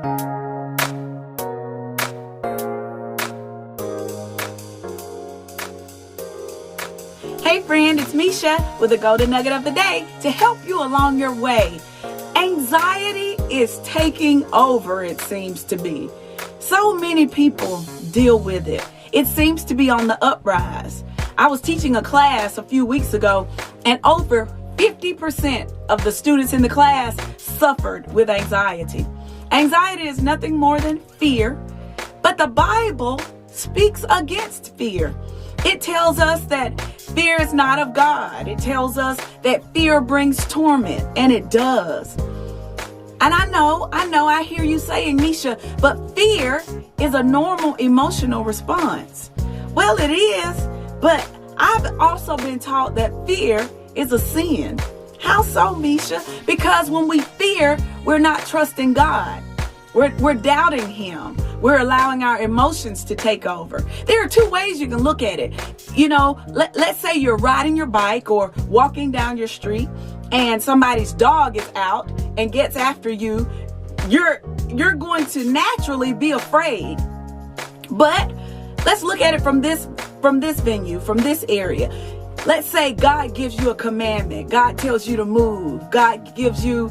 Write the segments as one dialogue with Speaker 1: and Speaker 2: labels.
Speaker 1: Hey friend, it's Mesha with the Golden Nugget of the Day to help you along your way. Anxiety is taking over, it seems to be. So many people deal with it. It seems to be on the uprise. I was teaching a class a few weeks ago, and over 50% of the students in the class suffered with anxiety. Anxiety is nothing more than fear, but the Bible speaks against fear. It tells us that fear is not of God. It tells us that fear brings torment, and it does. And I know, I hear you saying, Mesha, but fear is a normal emotional response. Well, it is, but I've also been taught that fear is a sin. How so, Mesha? Because when we fear, we're not trusting God. We're doubting Him. We're allowing our emotions to take over. There are two ways you can look at it. You know, let's say you're riding your bike or walking down your street and somebody's dog is out and gets after you. You're going to naturally be afraid. But let's look at it from this venue, from this area. Let's say God gives you a commandment. God tells you to move. God gives you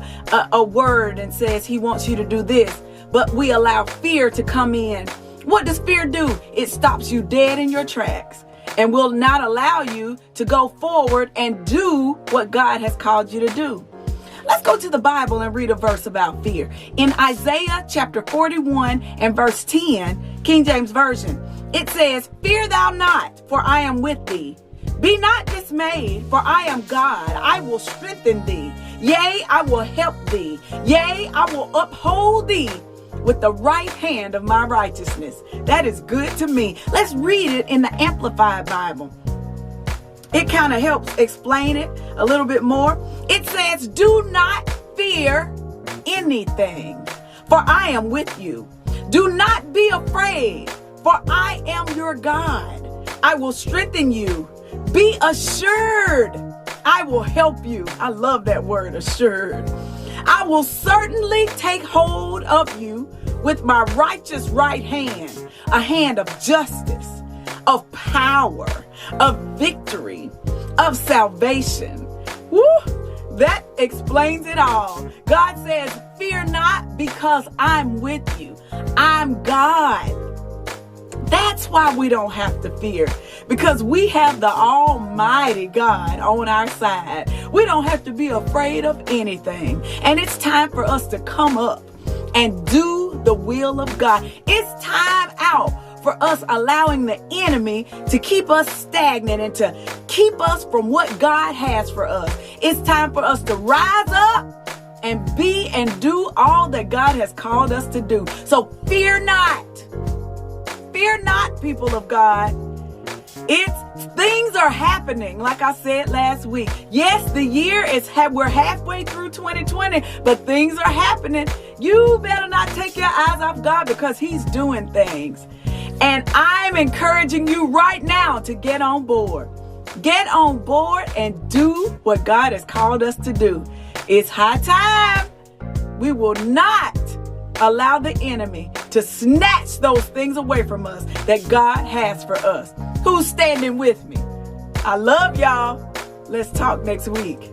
Speaker 1: a word and says He wants you to do this. But we allow fear to come in. What does fear do? It stops you dead in your tracks and will not allow you to go forward and do what God has called you to do. Let's go to the Bible and read a verse about fear. In Isaiah chapter 41 and verse 10, King James Version, it says, "Fear thou not, for I am with thee. Be not dismayed, for I am God. I will strengthen thee. Yea, I will help thee. Yea, I will uphold thee with the right hand of my righteousness." That is good to me. Let's read it in the Amplified Bible. It kind of helps explain it a little bit more. It says, "Do not fear anything, for I am with you. Do not be afraid, for I am your God. I will strengthen you. Be assured, I will help you." I love that word, assured. "I will certainly take hold of you with my righteous right hand," a hand of justice, of power, of victory, of salvation. Woo! That explains it all. God says, fear not, because I'm with you. I'm God. That's why we don't have to fear, because we have the Almighty God on our side. We don't have to be afraid of anything. And it's time for us to come up and do the will of God. It's time out for us allowing the enemy to keep us stagnant and to keep us from what God has for us. It's time for us to rise up and be and do all that God has called us to do. So fear not. Fear not, people of God. Things are happening, like I said last week. Yes, the year we're halfway through 2020, but things are happening. You better not take your eyes off God, because He's doing things. And I'm encouraging you right now to get on board. Get on board and do what God has called us to do. It's high time. We will not allow the enemy to snatch those things away from us that God has for us. Who's standing with me? I love y'all. Let's talk next week.